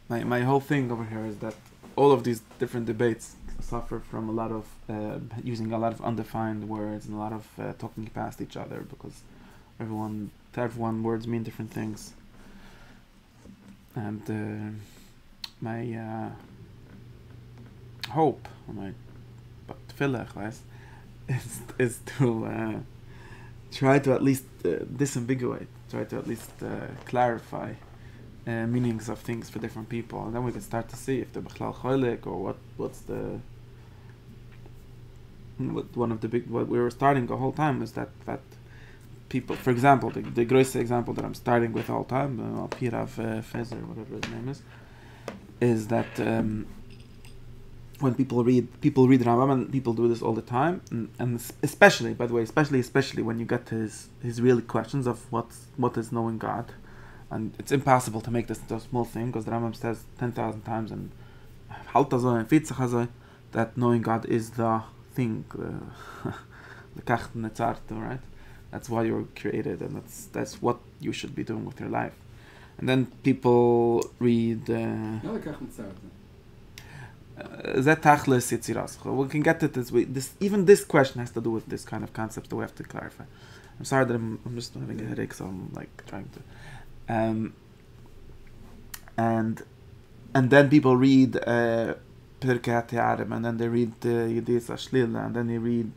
my whole thing over here is that all of these different debates suffer from a lot of using a lot of undefined words and a lot of talking past each other, because to everyone words mean different things. And my hope, my tefillah, is to try to at least disambiguate, try to at least clarify meanings of things for different people, and then we can start to see if the bichlal cholik, or what's the one of the big, what we were starting the whole time is that people, for example, the greatest example that I'm starting with all time, Pirav Fezer, whatever his name is that when people read Rambam, and people do this all the time, and especially, by the way, especially when you get to his real questions of what is knowing God, and it's impossible to make this into a small thing, because the Rambam says 10,000 times and Haltazoi and Fitzachazoi that knowing God is the thing, the Kacht Netzartu, right? That's why you were created, and that's what you should be doing with your life. And then people read Zet Tachlis Yitziras. We can get to this way. Even this question has to do with this kind of concept that we have to clarify. I'm sorry that I'm just having a headache, so I'm like trying to. And then people read Pirkei HaTe'arim, and then they read Yediyas HaShlila, and then they read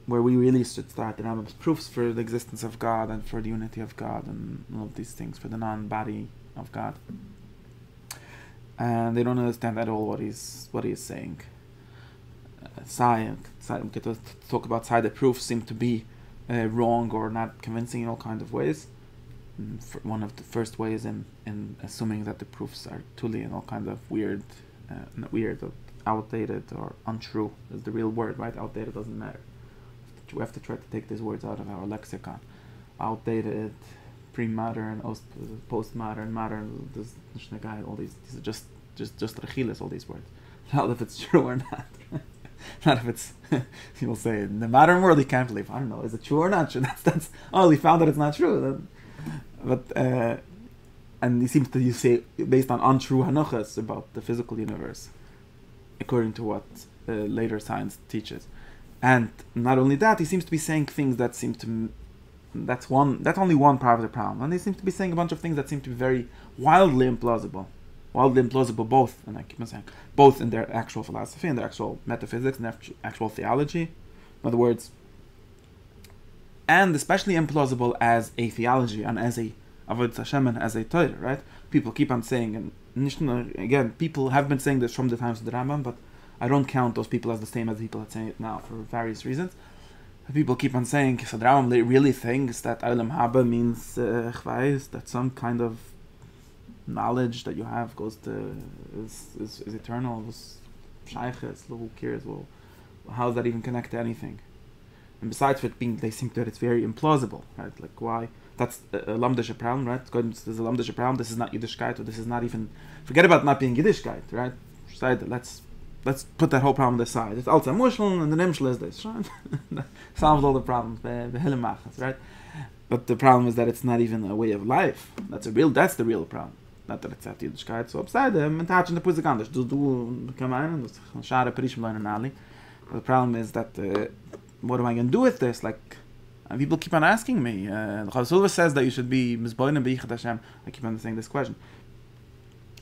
where we really should start, the Rambam's proofs for the existence of God and for the unity of God and all of these things, for the non-body of God. And they don't understand at all what he's saying. We get to talk about side the proofs seem to be wrong or not convincing in all kinds of ways. One of the first ways in assuming that the proofs are tuli and all kinds of weird, not weird, or outdated or untrue is the real word, right? Outdated doesn't matter. We have to try to take these words out of our lexicon. Outdated, pre-modern, post-modern, modern, all these are just rechilas, all these words. Not if it's true or not. Not if it's, people say, in the modern world you can't believe. I don't know, is it true or not true? That's we found that it's not true. But and he seems to say based on untrue hanuchas about the physical universe, according to what later science teaches. And not only that, he seems to be saying things that seem to that's only one part of the problem. And he seems to be saying a bunch of things that seem to be very wildly implausible both, and I keep on saying, both in their actual philosophy and their actual metaphysics and their actual theology. In other words, and especially implausible as a theology and as a Avodas Hashem and as a Torah, right? People keep on saying, and again, people have been saying this from the times of the Rambam, but I don't count those people as the same as the people that say it now for various reasons. People keep on saying, so the Rambam really thinks that Olam Haba means that some kind of knowledge that you have goes to is eternal, is shayches, who cares? Well, how does that even connect to anything? And besides it being, they think that it's very implausible, right? Like why? That's a lamdische problem, right? There's a lamdische problem. This is not Yiddishkeit, or this is not even. Forget about not being Yiddishkeit, right? Let's put that whole problem aside. It's also Mushlim, and the Nimshel is this, right? Solves all the problems, right? But the problem is that it's not even a way of life. That's the real problem. Not that it's at Yiddishkeit. So upside them, and touching the Pusik anders. Do come in, and Shara Perishim Learn Ali. The problem is that what am I going to do with this? Like, and people keep on asking me. The Chassidus says that you should be Mizboinen B'Yichad Hashem. I keep on saying this question.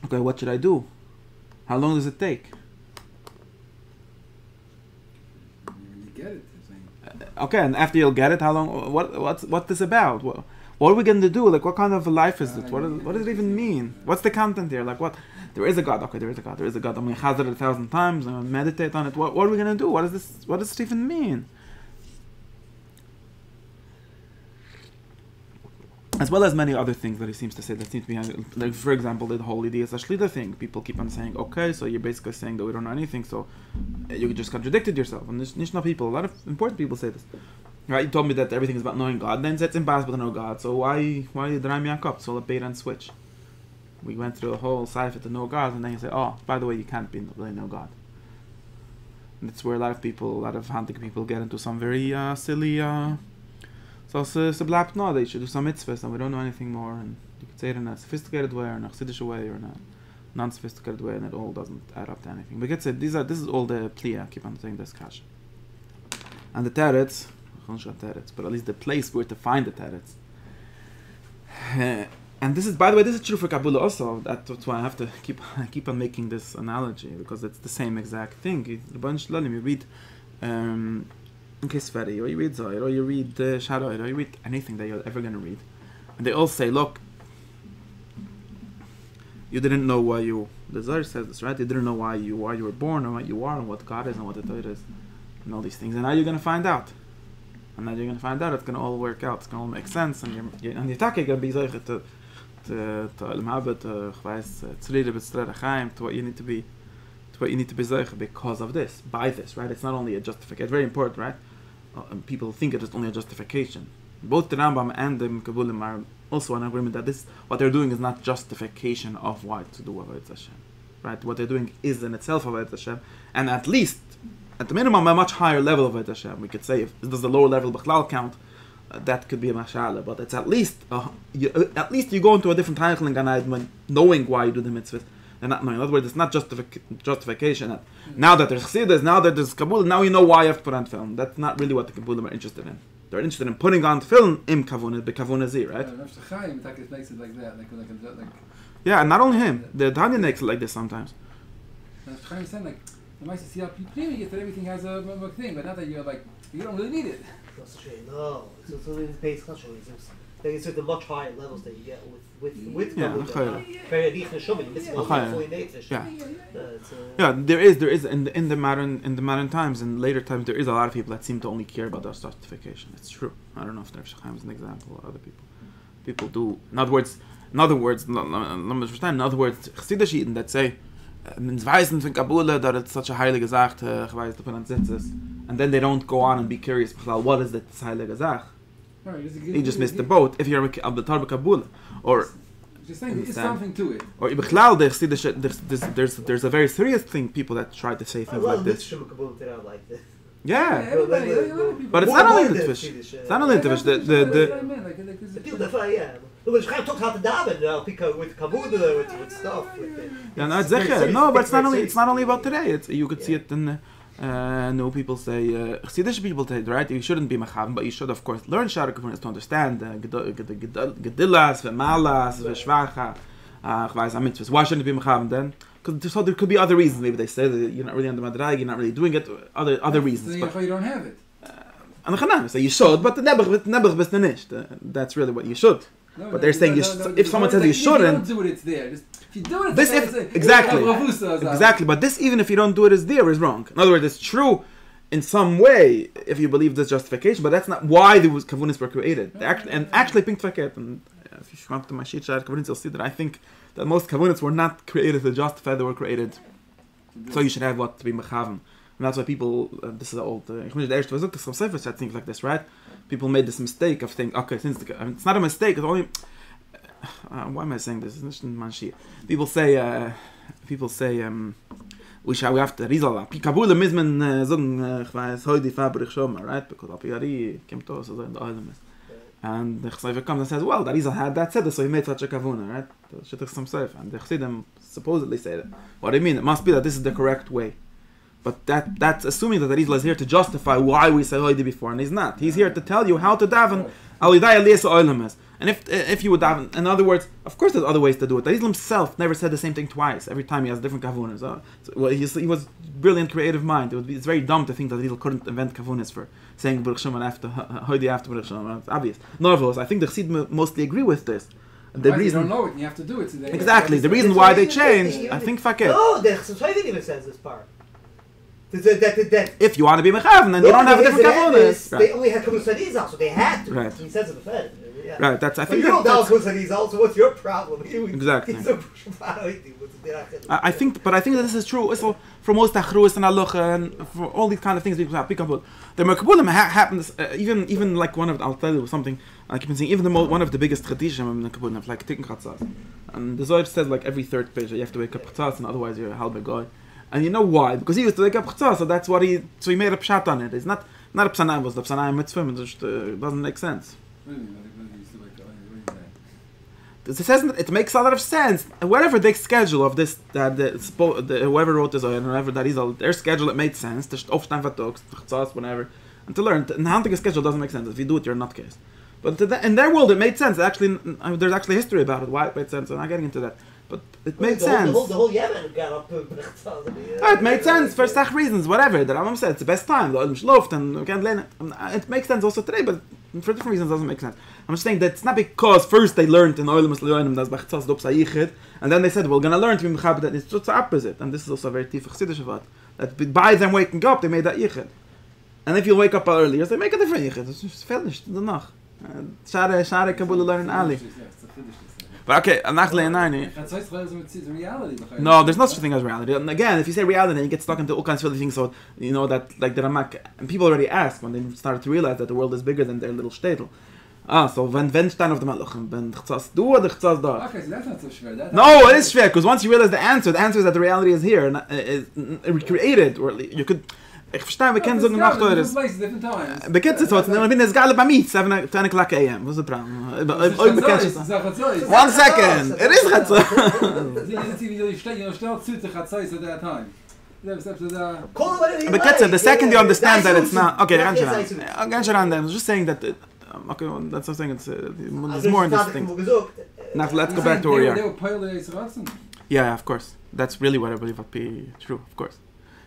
Okay, what should I do? How long does it take? You get it. Okay, and after you'll get it, how long? What's this about? What are we going to do? Like, what kind of a life is it? What does it even mean? What's the content here? Like, what? There is a God. Okay, there is a God. I'm going to chazar it 1,000 times. I'm going to meditate on it. What are we going to do? What does it even mean? As well as many other things that he seems to say that seem to be, like, for example, the whole Yediyas HaShlila thing. People keep on saying, okay, so you're basically saying that we don't know anything, so you just contradicted yourself. And Nishna people, a lot of important people say this. Right? You told me that everything is about knowing God, then it's impossible to know God, so why did Ram Yaakov? So let bait and switch. We went through a whole cipher to know God, and then you say, oh, by the way, you can't really know God. And it's where a lot of Handik people get into some very silly So it's a blab no, they should do some mitzvahs and we don't know anything more, and you could say it in a sophisticated way or in a chassidish way or in a non-sophisticated way, and it all doesn't add up to anything. But this is all the pliya. Keep on saying this kasha. And the teretz, but at least the place where to find the teretz. And this is, by the way, this is true for Kabbalah also. That's why I have to keep on making this analogy, because it's the same exact thing. You read Kisveri, or you read Zohar, or you read Sharoid, or you read anything that you're ever going to read, and they all say, look, you didn't know why the Zohar says this, right? You didn't know why you were born, or what you are, and what God is, and what the Torah is, and all these things. And now you're going to find out. And now you're going to find out it's going to all work out. It's going to all make sense. And you're going to be Zohar to what you need to be, Zohar because of this, by this, right? It's not only a justification. It's very important, right? People think it is only a justification. Both the Rambam and the Kabbalim are also in agreement that this, what they're doing is not justification of why to do Avodas Hashem, right? What they're doing is in itself Avodas Hashem, and at least, at the minimum, a much higher level of Avodas Hashem. We could say if this is the lower level Bechlal count, that could be a mashallah, but it's at least you go into a different Teichel in Gan Eden when knowing why you do the mitzvah. And not knowing. In other words, it's not justification. Now that there's Chassidus, now that there's Kabbalah, now you know why you have to put on film. That's not really what the Kabbalah are interested in. They're interested in putting on film im Kavunah, be Kavunah Z, right? Makes it like that, like yeah, and not only him. The Tanya makes it like this sometimes. Chaim is saying like the mice see how that everything has a thing, but not that you're like you don't really need it. No, it's in the base culture. It's at the much higher levels that you get with yeah, there is in the modern times, in later times, there is a lot of people that seem to only care about their justification. It's true. I don't know if Rav Chaim is an example or other people do. In other words, Chassidish Eden that say in Weisen von Kabbalah that it's such a heilige Sache, and then they don't go on and be curious. What is this heilige Sache? You just missed the boat if you're of the Tarba Kabbalah, or just saying there's something to it. Or there's a very serious thing. People that try to say things like this. Yeah, but it's not only in the Tvish. It's not only in the Tvish. The people that with Kabbalah with stuff. No, but it's not only about today. You could see it in. No, people say Chassidish people say, right? You shouldn't be mechaven, but you should, of course, learn Shara Kavunas to understand Gedillas, V'malas, V'shvacha, Mitzvahs. Why shouldn't it be mechaven then? Because there could be other reasons. Maybe they say that you're not really on the Madrag, you're not really doing it. Other reasons. So you don't have it. And the Chanam say you should, but the Nebuch bist nicht. That's really what you should. No, but they're saying if someone says you shouldn't, do it, it's there. If you do it, exactly. But this, even if you don't do it, is there, is wrong. In other words, it's true in some way if you believe this justification, but that's not why the kavunas were created. Actually, pink faket. And if you come to my sheet share kavunas, you'll see that I think that most kavunas were not created to justify; they were created so you should have what to be mechaven. And that's why people. This is old. Things like this, right? People made this mistake of thinking, okay, it's not a mistake. It's only. Why am I saying this? People say, we have to Rizal. Kabbalah mismen sagen, ich weiß heute Fabrik schon mal, right? Because Apiari came to us so in the island. And the Chassidus comes and says, well, that Rizal had that said, so he made such a kavuna, right? The Shitach some safe, and the Chassidim supposedly say that. What do you mean? It must be that this is the correct way. But that's assuming that the Rizal is here to justify why we say Hoidi before, and he's not. He's here to tell you how to daven Alidai Aliyasa Oilamas. And if you would daven, in other words, of course there's other ways to do it. The Rizal himself never said the same thing twice. Every time he has different kavunas. He was brilliant, creative mind. It's very dumb to think that the Rizal couldn't invent kavunas for saying Baruch Shemon after Hoidi after Baruch Shemon. It's obvious. None of us. I think the Chassidim mostly agree with this. The reason you don't know it, and you have to do it. So exactly. The reason why they changed, I think, faket. No, the Chassidim even says this part. If you want to be mechaven, then you don't have a different kavunas. They only had kavunas Rizal, so they had to. Right. He says it the Fed. Yeah. Right, that's I think you don't know kavunas Rizal, so what's your problem? Exactly. I think that this is true. Also, for most achrus and halacha and for all these kind of things, people have pikabul. The merkabulim happens even like one of I'll tell you something. Like you've been saying, even one of the biggest traditions in the kabulim, like tikkun chatzas, and the Zohar says like every third page you have to wake up chatzas, and otherwise you're a halbe goy. And you know why? Because he used to wake up chatzas, so he made a pshat on it. It's not Not a psanayim was the psanayim mitzvah. It just doesn't make sense. It says it makes a lot of sense. Whatever the schedule of this, whoever wrote this, or whoever that is, their schedule, it made sense. Whatever. And to learn, the hunting schedule doesn't make sense. If you do it, you're not case. But in their world, it made sense. Actually, there's actually history about it. Why it made sense? I'm not getting into that. But it made sense. The whole Yemen got up to It made sense for sach reasons. Whatever. The Rambam said it's the best time. The Olim Shloft and we can't learn it. It makes sense also today, but for different reasons, it doesn't make sense. I'm just saying that it's not because first they learned in Olim Shloim das Bachtzas Dopsa Yichid, and then they said we're going to learn to be Mechabed. That it's just the opposite, and this is also a very tief Chassidish word. That by them waking up, they made that Yichid. And if you wake up earlier, they make a different Yichid. It's just finished in the Nacht. Share Kabbalah learn Ali. But okay, no, there's no such thing as reality. And again, if you say reality, then you get stuck into all kinds of other things. So you know that, like the Ramak, and people already ask when they started to realize that the world is bigger than their little shtetl. So when Stein of the Malachim, when Chtzas du or the Chtzas da? Okay, so that's not so schwer. No, it is schwer because once you realize the answer is that the reality is here and is recreated, or you could. Ich verstehe, wir kennen so eine Nacht eures. Bekitzt es heute, ich bin es geil bei mir, 10 o'clock a.m. Was ist der Problem? 1 second! It is Chatzos! Bekitzt, the second you understand that it's not... Okay, I'm just saying that... Okay, that's what I'm saying, it's more interesting. Now, let's go back to where we are. Yeah, of course. That's really what I believe would be true, of course.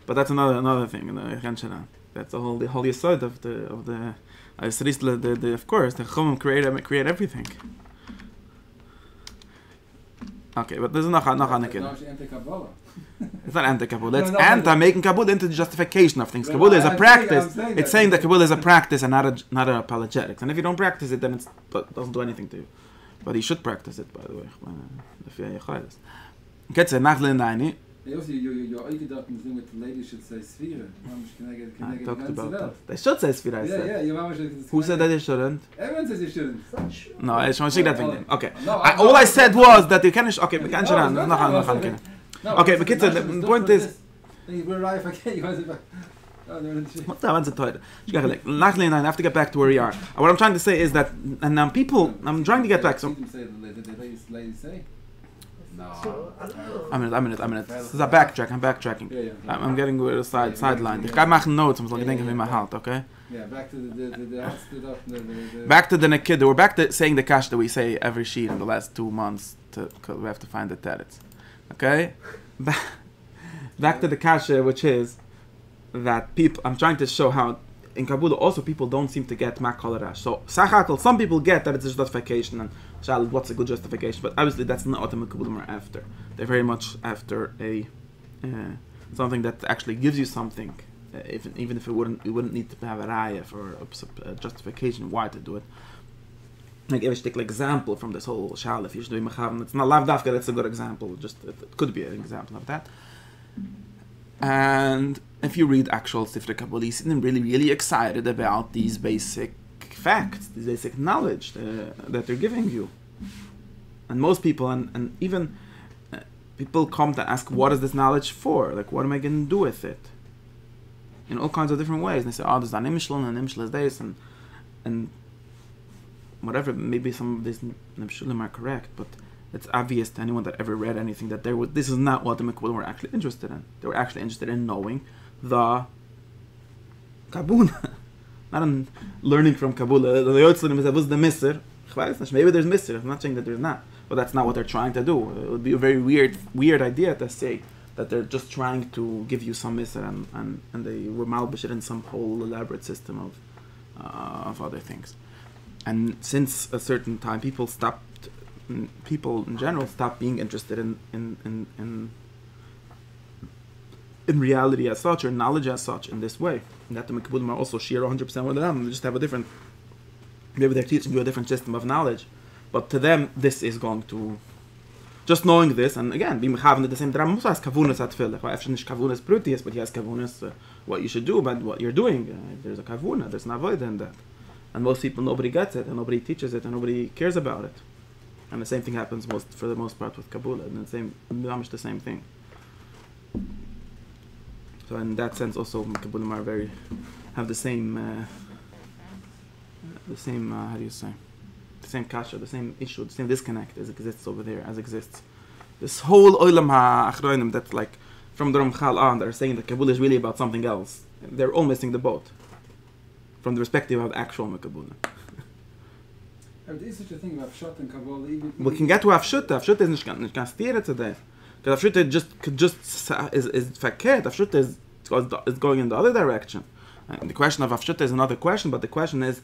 But that's another thing. That's the whole yesod of the of course the Chumim create everything. Okay, but there's noch anekid. It's not anti-Kabbalah. It's anti-making Kabbalah into the justification of things. Kabbalah is a practice. It's saying that Kabbalah is a practice and not an apologetics. And if you don't practice it, then it doesn't do anything to you. But you should practice it, by the way. Get it, nachle Your Eigedaten thing with the lady should say Sphira. I talked about that. They should say Sphira, I said. Yeah, your mama should. Who said that they shouldn't? Everyone says you shouldn't. No, I just want to see that thing. Okay. All I said was that you can't... Okay, we can't shut down. Okay, but kids, the point is... What's that? What's the toilet? Luckily, I have to get back to where we are. What I'm trying to say is that... And now people... I'm trying to get back, so... Did the lady say? No. A minute. This is a backtrack. I'm backtracking. Yeah. I'm getting to the sideline. Ich kann machen notes, I'm like thinking in my heart, okay? Yeah, back to the Back to the Nekid. We're back to saying the kash that we say every sheet in the last 2 months. We have to find the teretz. Okay? Back to the kasha, which is that people... I'm trying to show how in Kabbalah also people don't seem to get makol rash. So, Sachakal, some people get that it's a justification and what's a good justification, but obviously that's not what the Kabbalah are after. They're very much after a something that actually gives you something, even if you wouldn't need to have a raya for a justification why to do it. I give a particular example from this whole shal. If you should do mechavan, it's not lav dafka. That's a good example. Just it could be an example of that. And if you read actual Sifrei Kabbalah, you see them really, really excited about these basic facts, this basic knowledge that they're giving you. And most people, and even people come to ask, what is this knowledge for? Like, what am I going to do with it? In all kinds of different ways. And they say, oh, there's an imshel, and imshel is this, and whatever. Maybe some of these imshelim are correct, but it's obvious to anyone that ever read anything that this is not what the Mekubbalim were actually interested in. They were actually interested in knowing the Kabbalah. Not in learning from Kabbalah. The Yotzlim was the Misr. Maybe there's Misr. I'm not saying that there's not. But that's not what they're trying to do. It would be a very weird idea to say that they're just trying to give you some Misr and they were malbish it in some whole elaborate system of other things. And since a certain time, people in general stopped being interested in reality as such or knowledge as such in this way. And that the Mekubbalim are also share 100% with them. They just have a different, maybe they're teaching you a different system of knowledge. But to them, this is going to, just knowing this, and again, being having the same drama, also has kavunas at tefillah. Not kavunas prutius, but he has kavunas what you should do about what you're doing. There's a kavuna, there's an avoid in that. And most people, nobody gets it, and nobody teaches it, and nobody cares about it. And the same thing happens for the most part with Kabbalah, and the same thing. So in that sense, also Kabbalah are very have the same how do you say, the same kasha, the same issue, the same disconnect as exists over there, as exists. This whole olam ha'achronim that's like from the Ramchal on, they're saying that Kabbalah is really about something else. They're all missing the boat from the perspective of actual Kabbalah. There is such a thing about Pshat and Kabbalah. We can get to Afshutta. Afshutta is nicht ganz tiere today. Because Afshutta just is verkehrt. Afshutta is going in the other direction. And the question of Afshutta is another question, but the question is,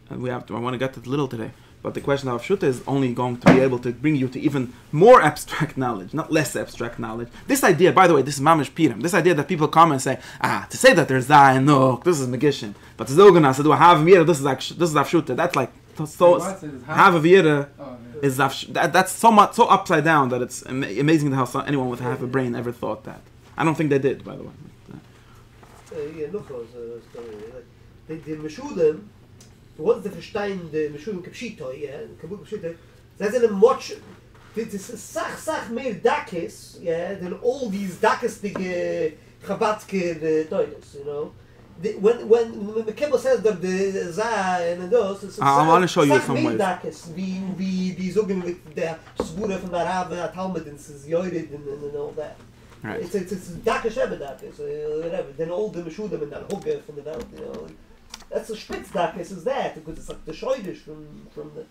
I want to get to it a little today, but the question of Afshutta is only going to be able to bring you to even more abstract knowledge, not less abstract knowledge. This idea, by the way, this is Mamish Piram. This idea that people come and say, to say that there's Zayin, no, this is Megishin. But to Zogana, to do a Hav Vira, this is Afshutta. That's like, so Hav Vira is that's so upside down that it's amazing how anyone with half a brain ever thought that. I don't think they did, by the way. Look, the Meshudim, the ones that verstehen the Meshudim Kapshito, Kabul Kapshito, that's in a much, this is sach mehr Dakis, than all these Dakistige Chabatske Toidos, you know. When the Kibbutz says that the Zah and those, it's I want to show you some ways. Wie die sagen mit der Spure von der Rabe, Talmud, and Yored and all that. Right. It's Dakish Ebedakis, whatever. Then all the Meshudim and that Hugge from the Welt, you know. That's the Spitzdakis is that, because it's like the Shoidish from the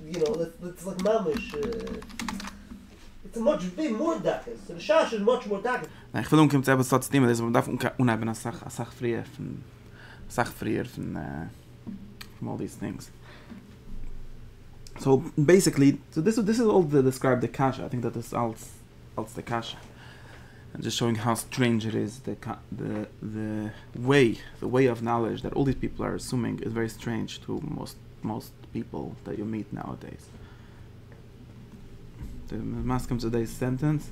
you know, that's like Mamish. It's a much big more Dakis. So the Shash is much more Dakis. Ich will umkommen zu etwas zu stimmen, das ist, man darf unheben eine Sache früher von all these things. So basically, this is all to describe the kasha. I think that is all the kasha, and just showing how strange it is. The way of knowledge that all these people are assuming is very strange to most people that you meet nowadays. The Maskim today's sentence.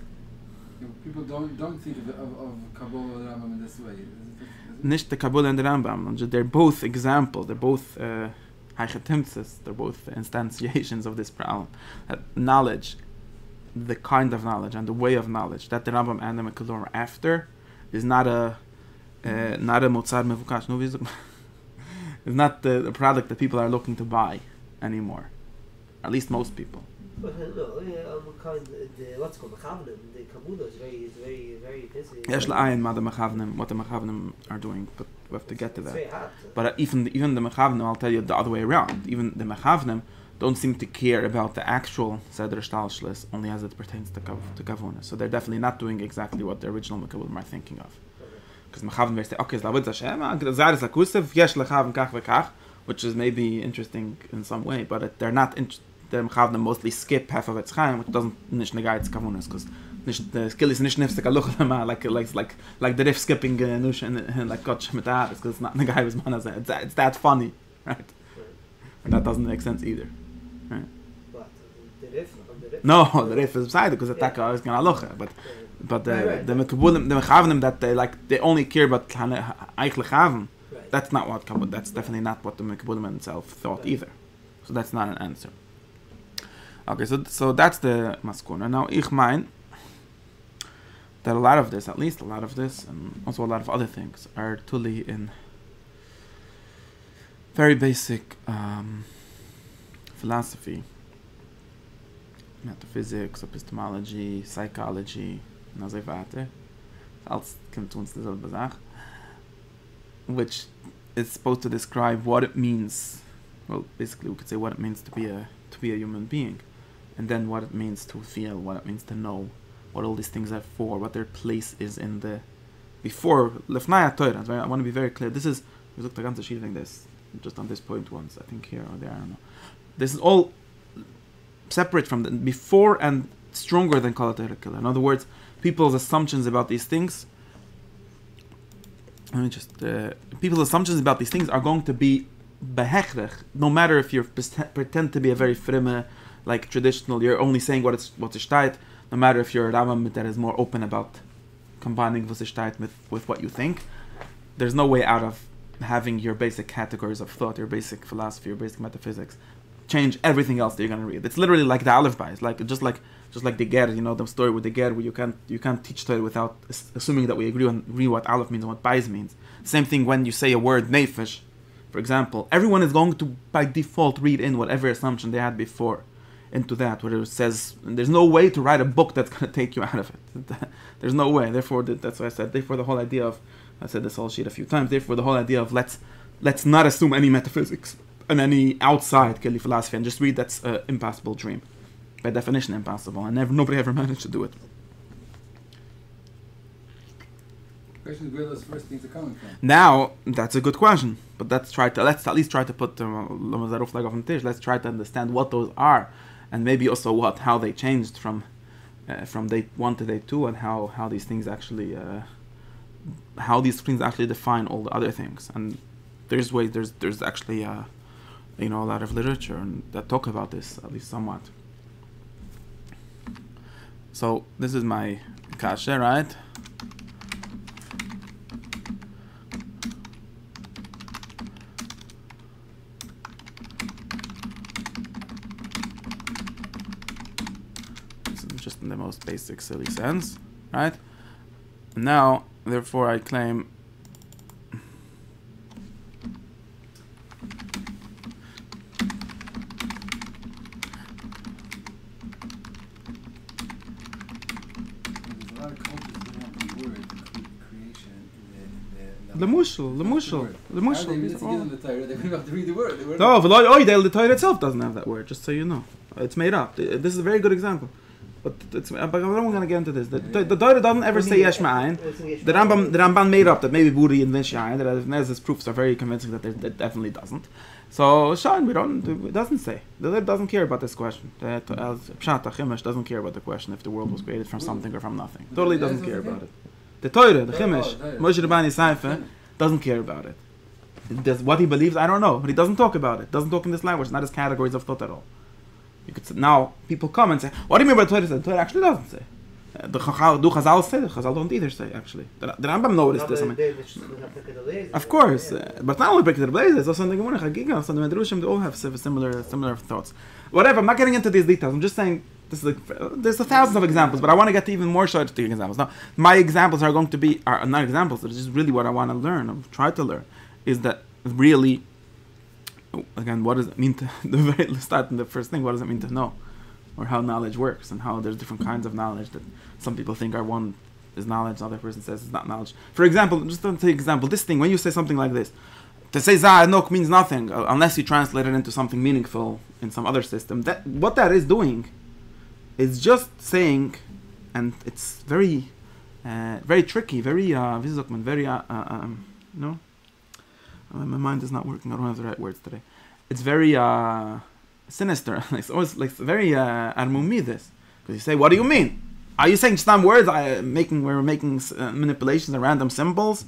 People don't think of Kabbalah and Rambam in this way. Nicht the Kabbalah and the Rambam. They're both examples. They're both They're both instantiations of this problem. That knowledge, the kind of knowledge and the way of knowledge that the Rambam and the Mekadorim are after is not a Motzar Mevukash. No, it's not the product that people are looking to buy anymore. At least most people. But no, what's called Mechavnim, the Kabbalah is very busy. Yesh la'ayin what the Mechavnim are doing, but we have to get to that. It's very hard. But even the Mechavnim, I'll tell you the other way around. Even the Mechavnim don't seem to care about the actual Seder Shtalshlis only as it pertains to Kavuna. So they're definitely not doing exactly what the original Mekadorim are thinking of. Because Mechavnim may say, okay, Zlavid Zashem, Zayr is Akusev, Yesh Lechavim Kach V'Kach, which is maybe interesting in some way, but they're not interested. The Mechavnim mostly skip half of its Chaim, which doesn't nicht negate Kavunas, because the skill is nicht nifsek aluchlema like the riff skipping nush and like Gotch Shemitaris, because it's not negate with manas. It's that funny, right? And that doesn't make sense either, right? But the riff. No, the riff is beside because the taka is gonna alucha, but the Mechavnim that they only care about Eich Lechavim. That's not what Kabbalah. That's definitely not what the Mekadorim itself thought either. So that's not an answer. Okay, so that's the maskuna. Now, ich mein that a lot of this, and also a lot of other things, are totally in very basic philosophy, metaphysics, epistemology, psychology, and so weiter. Alles kommt zu uns dieselbe Sache, which is supposed to describe what it means. Well, basically, we could say what it means to be a human being. And then what it means to feel, what it means to know, what all these things are for, what their place is in the before Lefnaya Torah. I want to be very clear. This is we looked at ganze sheet like this, just on this point once, I think here or there, I don't know. This is all separate from the before and stronger than Kol HaTorah. In other words, people's assumptions about these things. People's assumptions about these things are going to be behechrech, no matter if you pretend to be a very frimme, like traditional, you're only saying what's shtayt, no matter if you're a Rambam that is more open about combining what's shtayt with what you think. There's no way out of having your basic categories of thought, your basic philosophy, your basic metaphysics, change everything else that you're going to read. It's literally like the Aleph Bai. It's like just like Just like the ger, the story with the ger, where you can't teach Torah without assuming that we agree what aleph means and what bais means. Same thing when you say a word nefesh, for example. Everyone is going to by default read in whatever assumption they had before into that, where it says there's no way to write a book that's going to take you out of it. There's no way. Therefore, that's why I said. Therefore, the whole idea of, I said this whole sheet a few times. Therefore, the whole idea of let's not assume any metaphysics and any outside Keli philosophy, and just read that's an impossible dream, by definition impossible, and nobody ever managed to do it. The question is where those first things are coming from. Now, that's a good question, but let's at least try to put let's try to understand what those are, and maybe also how they changed from day 1 to day 2, and how these things actually define all the other things. And there's actually a lot of literature that talk about this, at least somewhat. So this is my kasha, right? Just in the most basic silly sense, right? And now, therefore, I claim the mushal. No, the Torah itself doesn't have that word. Just so you know, it's made up. This is a very good example. But I'm going to get into this. The Torah doesn't ever say yesh ma'ayin. The Ramban made up that maybe Buri and Venshayin. The Nez's proofs are very convincing that it definitely doesn't. So Shan, it doesn't say. The Torah doesn't care about this question. Pshat Chimish doesn't care about the question if the world was created from something or from nothing. Totally doesn't care about it. The Torah, the Chimish, Moshe Rabbani Seifa, doesn't care about it. What he believes, I don't know, but he doesn't talk about it. Doesn't talk in this language, not as categories of thought at all. You could say, now people come and say, what do you mean by the Torah? The Torah actually doesn't say. The Chazal say, the Chazal don't either say, actually. The Rambam noticed this. Of course, but not only Peked Blaze, it's also in the Gemara, Chagiga, so the Medrushim, they all have similar thoughts. Whatever, I'm not getting into these details, I'm just saying, there's thousands of examples, but I want to get to even more short examples. Now, my examples are going to be, are not examples, it's just really what I want to learn, or try to learn, is that really, again, what does it mean to, let's start in the first thing, what does it mean to know? Or how knowledge works, and how there's different kinds of knowledge that some people think are one is knowledge, the other person says it's not knowledge. For example, just to take an example, this thing, when you say something like this, to say Za'anok means nothing, unless you translate it into something meaningful in some other system. What that is doing is just saying, and it's very, very tricky, very, very, no? My mind is not working, I don't have the right words today. It's very, sinister. It's always like very armumides. Because you say, what do you mean? Are you saying some words? We're making manipulations and random symbols.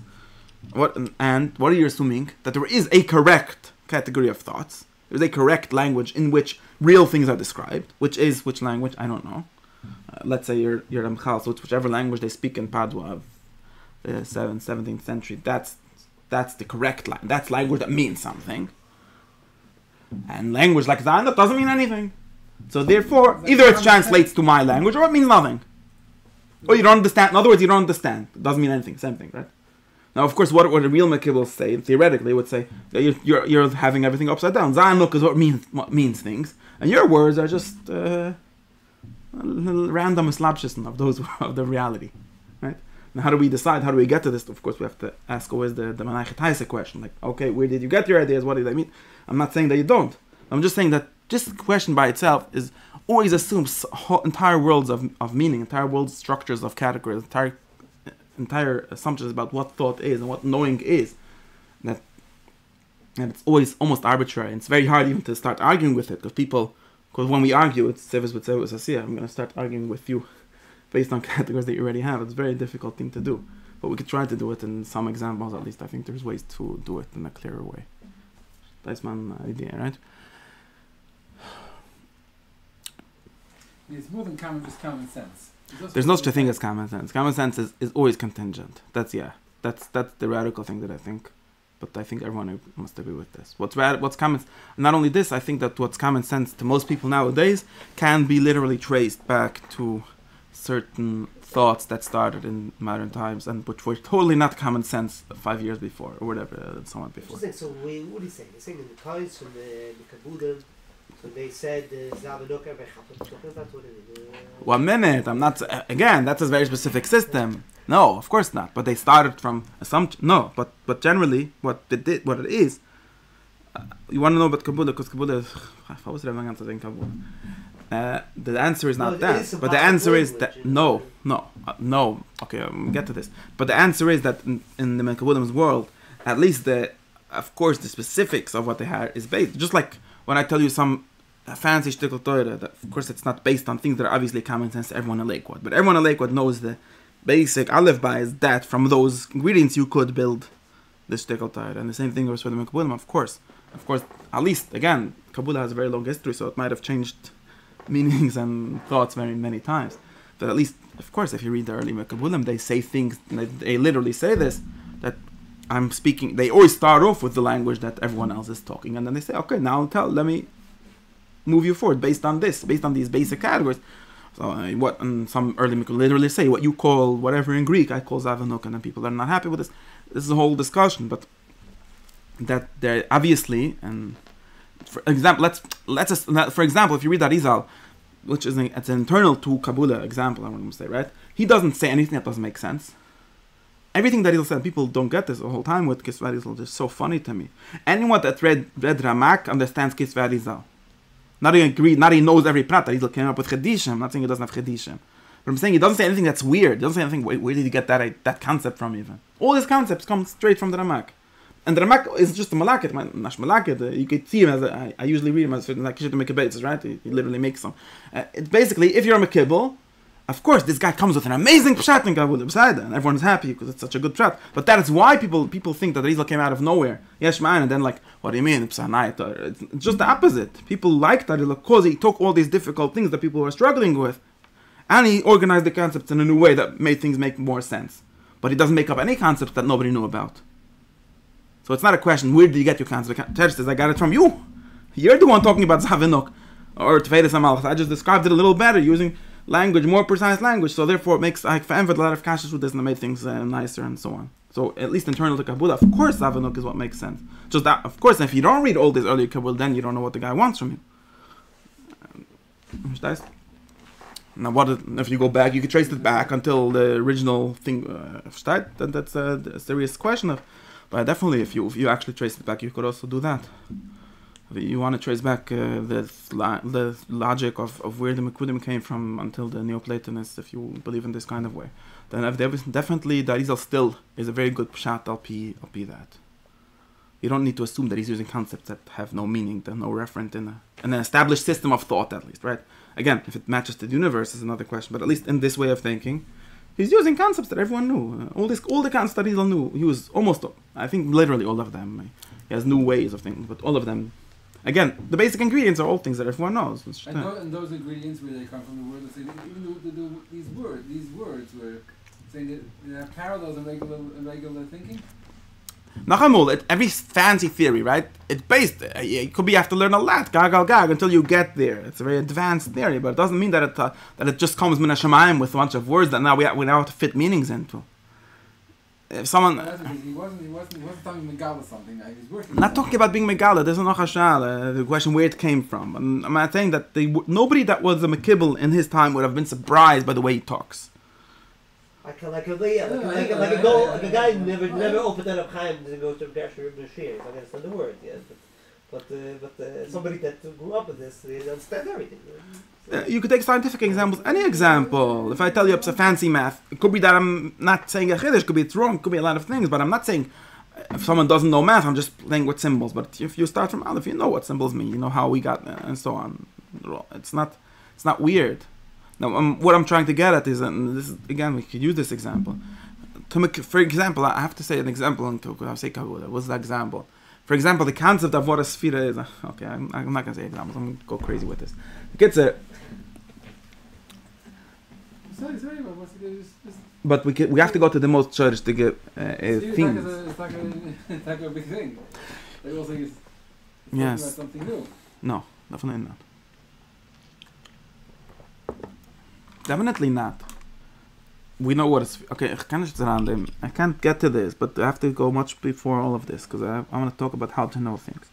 What are you assuming? That there is a correct category of thoughts. There's a correct language in which real things are described. Which is which language? I don't know. Let's say you're Ramchal, so it's whichever language they speak in Padua of the 17th century. That's the correct language. That's language that means something. And language like that doesn't mean anything. So therefore, either it translates to my language or it means nothing. Or you don't understand. In other words, you don't understand. It doesn't mean anything. Same thing, right? Now, of course, what a real Makib will say, theoretically, would say that you're having everything upside down. Zanuk is what means things, and your words are just a little random slapshism of the reality, right? Now, how do we decide? How do we get to this? Of course, we have to ask always the Menachet Haise question, like, okay, where did you get your ideas? What do they mean? I'm not saying that you don't. I'm just saying that just the question by itself is always assumes entire worlds of meaning, entire worlds structures of categories, entire assumptions about what thought is and what knowing is. And it's always almost arbitrary. And it's very hard even to start arguing with it because when we argue, it's Sevis with Sevis Asiya. I'm going to start arguing with you based on categories that you already have. It's a very difficult thing to do. But we could try to do it in some examples at least. I think there's ways to do it in a clearer way. That's my idea, right? It's more than just common sense. There's no such a thing as common sense. Common sense is always contingent. That's the radical thing that I think but I think everyone must agree with this. What's common, not only this, I think that what's common sense to most people nowadays can be literally traced back to certain thoughts that started in modern times and which were totally not common sense 5 years before or whatever, and so on before. So what do you say? They're saying in the times from the Kabudim, so they said Zavanuk every that's what it is. 1 minute, I'm not, again, that's a very specific system. No, of course not. But they started from assumption. No, but generally, what it is, you want to know about Kabbalah, because Kabbalah is, the answer is not that. But the answer is that, no. Okay, I'll get to this. But the answer is that in the Kabbalah's world, at least of course, the specifics of what they had is based. Just like when I tell you some fancy shtickle Torah, that of course it's not based on things that are obviously common sense to everyone in Lakewood. But everyone in Lakewood knows the basic aleph bai is that from those ingredients you could build the shtickle Torah. And the same thing goes for the Kabbalah, of course, at least, again, Kabbalah has a very long history, so it might have changed meanings and thoughts very many times. But at least, of course, if you read the early Mekabulim, they say things, they literally say this, that I'm speaking, they always start off with the language that everyone else is talking, and then they say, okay, now let me move you forward based on these basic categories. So and some early Mekabulim literally say, what you call whatever in Greek, I call Zavanuk, and then people are not happy with this. This is a whole discussion, but that they're obviously, and for example, for example, if you read Arizal, which is it's an internal to Kabbalah example, I'm going to say, right? He doesn't say anything that doesn't make sense. Everything that Arizal said, people don't get this the whole time with Kisvei Arizal. It's so funny to me. Anyone that read Ramak understands Kisvei Arizal. Not even agreed, not even knows every prat. Arizal came up with Chedishim. I'm not saying he doesn't have Chedishim. But I'm saying he doesn't say anything that's weird. He doesn't say anything, where did he get that concept from even? All his concepts come straight from the Ramak. And the Ramak is just a malaket, not malaket. You could see him as I usually read him as like Kishit Mekabetz, right? He literally makes them. It's basically, if you're a Mekibel, of course, this guy comes with an amazing pshat in Kabbalah beside and everyone's happy because it's such a good pshat. But that is why people think that Arizal came out of nowhere. Yes, man, and then like, what do you mean? It's just the opposite. People liked Arizal because he took all these difficult things that people were struggling with, and he organized the concepts in a new way that made things make more sense. But he doesn't make up any concepts that nobody knew about. So it's not a question, where did you get your concept? Teresh says, I got it from you. You're the one talking about Zavinuk or Tefedes Amalch. I just described it a little better using language, more precise language. So therefore it makes, I found a lot of kashas with this and it made things nicer and so on. So at least internal to Kabbalah, of course Zavinuk is what makes sense. Just that, of course, if you don't read all this earlier Kabbalah, then you don't know what the guy wants from you. Now, if you go back, you could trace it back until the original thing. Then that's a serious question. But definitely, if you actually trace it back, you could also do that. If you want to trace back the logic of where the Mekudim came from until the Neoplatonists, if you believe in this kind of way, then definitely the Arizal still is a very good pshat LP that. You don't need to assume that he's using concepts that have no meaning, that no referent in an established system of thought, at least, right? Again, if it matches to the universe is another question, but at least in this way of thinking, he's using concepts that everyone knew. All the concepts that Arizal knew, he was almost, I think literally all of them. He has new ways of thinking, but all of them, again, the basic ingredients are all things that everyone knows. And those ingredients, where they come from the word, even these words were saying that they have parallels in regular thinking. Nachamul, every fancy theory, right? It's based. It could be you have to learn a lot, gag until you get there. It's a very advanced theory, but it doesn't mean that it just comes min hashamayim with a bunch of words that now we now have to fit meanings into. If someone, he wasn't talking Megala something. He was working. Not talking about being Megala. There's no hashal. The question where it came from. I'm not saying that nobody that was a Mekibel in his time would have been surprised by the way he talks. Like a guy who never opened that up Chaim and go to Gershon Rib Nashir. I understand the word, yeah. But somebody that grew up with this, they understand everything. So. You could take scientific examples. Any example. If I tell you it's a fancy math, it could be that I'm not saying a chiddush. Could be it's wrong. Could be a lot of things. But I'm not saying if someone doesn't know math, I'm just playing with symbols. But if you start from Aleph, you know what symbols mean. You know how we got there and so on. It's not weird. Now, what I'm trying to get at is, and this is, again, we could use this example. For example, I have to say an example. What's the example? For example, the concept of what a sphera is. Okay, I'm not going to say examples. I'm going to go crazy with this. Sorry, but what's it? But we have to go to the most church to get things. It's like a big thing. They all think it's Yes. about something new. No, definitely not. Definitely not. We know what is... Okay, I can't get to this, but I have to go much before all of this, because I want to talk about how to know things.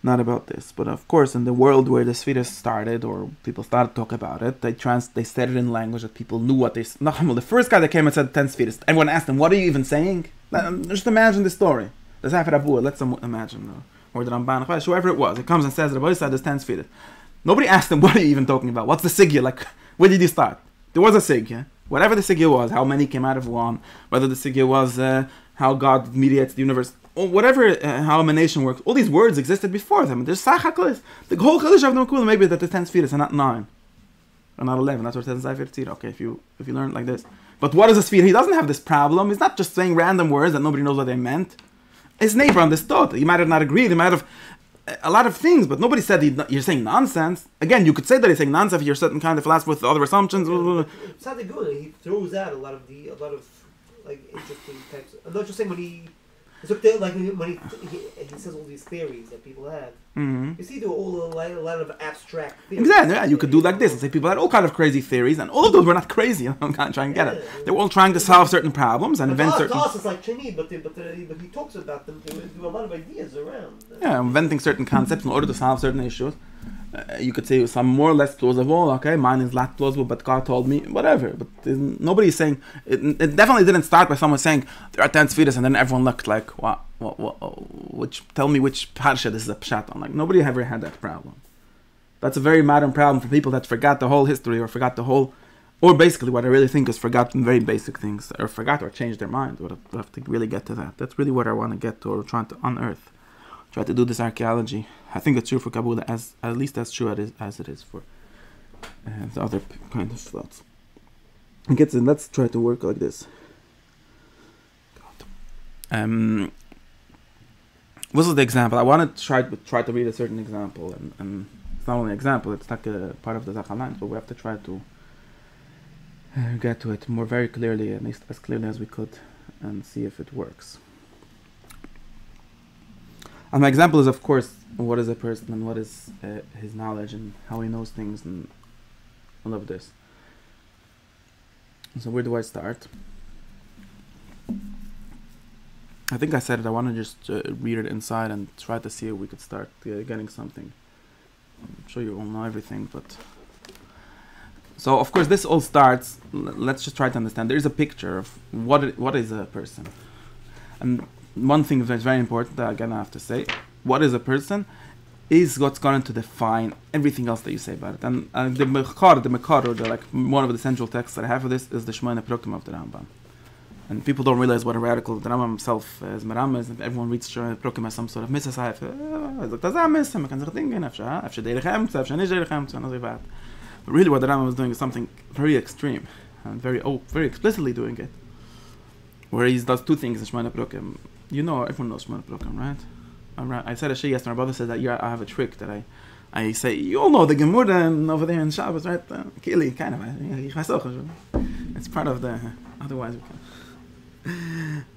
Not about this. But of course, in the world where the Sfiras started, or people started to talk about it, they said it in language that people knew what they... The first guy that came and said 10 Sfiras, everyone asked him, what are you even saying? Just imagine the story. The Sefer Abuah, let's imagine. Or the Ramban, whoever it was. It comes and says, Rabbi said there's 10 Sfiras. Nobody asked him, what are you even talking about? What's the Sigya? Like, where did you start? There was a Sigya. Whatever the Sigya was, how many came out of one, whether the Sigya was how God mediates the universe, or whatever, how emanation works, all these words existed before them. There's Sachaklis. The whole Kaddish of the Makula, maybe that the 10 Sfiras and not 9. Or not 11. That's what it says in Sefer Tzira. Okay, if you learn it like this. But what is a Sfira? He doesn't have this problem. He's not just saying random words that nobody knows what they meant. His neighbor understood. He might have not agreed. He might have a lot of things, but nobody said you're saying nonsense. Again, you could say that he's saying nonsense if you're a certain kind of philosopher with other assumptions. It's not that good. He throws out a lot of like interesting types. I'm not just saying when he says all these theories that people have. Mm-hmm. You see, there were a lot of abstract theories. Exactly. Yeah, you could do like this and say people had all kind of crazy theories, and all of those were not crazy. I'm trying to get it. They were all trying to solve certain problems and invent certain. To us, it's like Chinese, but he talks about them. There were a lot of ideas around. Yeah, inventing certain concepts in order to solve certain issues. You could say some more or less plausible. Okay, mine is not plausible, but God told me whatever. But nobody is saying it. Definitely didn't start by someone saying there are 10 Sfiras, and then everyone looked like, what? Tell me which parsha this is a pshat on. Like nobody ever had that problem. That's a very modern problem for people that forgot the whole history or forgot the whole, or basically what I really think is forgotten very basic things, or forgot or changed their mind. We'll have to really get to that. That's really what I want to get to, or trying to unearth. Try to do this archaeology. I think it's true for Kabbalah, at least as true as it is for the other kind of thoughts. Let's try to work like this. This is the example. I want to try to read a certain example, and it's not only an example, it's like a part of the Zachar, but we have to try to get to it more very clearly, at least as clearly as we could, and see if it works. And my example is, of course, what is a person and what is his knowledge and how he knows things and all of this. So where do I start? I think I said it. I want to just read it inside and try to see if we could start getting something. I'm sure you all know everything, but... So, of course, this all starts... Let's just try to understand. There is a picture of what is a person. And one thing that's very important that again I have to say, what is a person is what's going to define everything else that you say about it. And the Mekar, or like one of the central texts that I have for this is the Shemona Proktim of the Rambam. And people don't realize what a radical the Rambam himself is. Meram is, everyone reads Shemona Proktim as some sort of mitzvah. But really what the Rambam was doing is something very extreme and very explicitly doing it. Where he does two things in Shemona Proktim. You know, everyone knows Shemona Proktim, right? I said a shir yesterday. My brother said that I have a trick that I say, you all know the Gemara and over there in Shabbos, right? Kili, kind of. It's part of the. Otherwise, we can.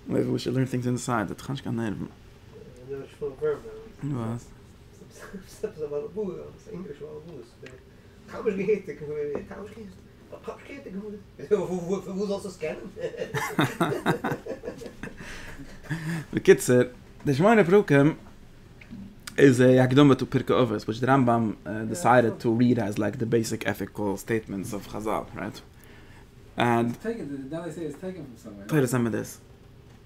Maybe we should learn things inside. That Chanshka Nerv. Was. English. Who's also scanning? The kid said, the Shemona Proktim is a Yakdoma to Pirkei Avos, which the Rambam decided to read as like the basic ethical statements of Chazal, right? And now they say it's taken from somewhere. Play some of this.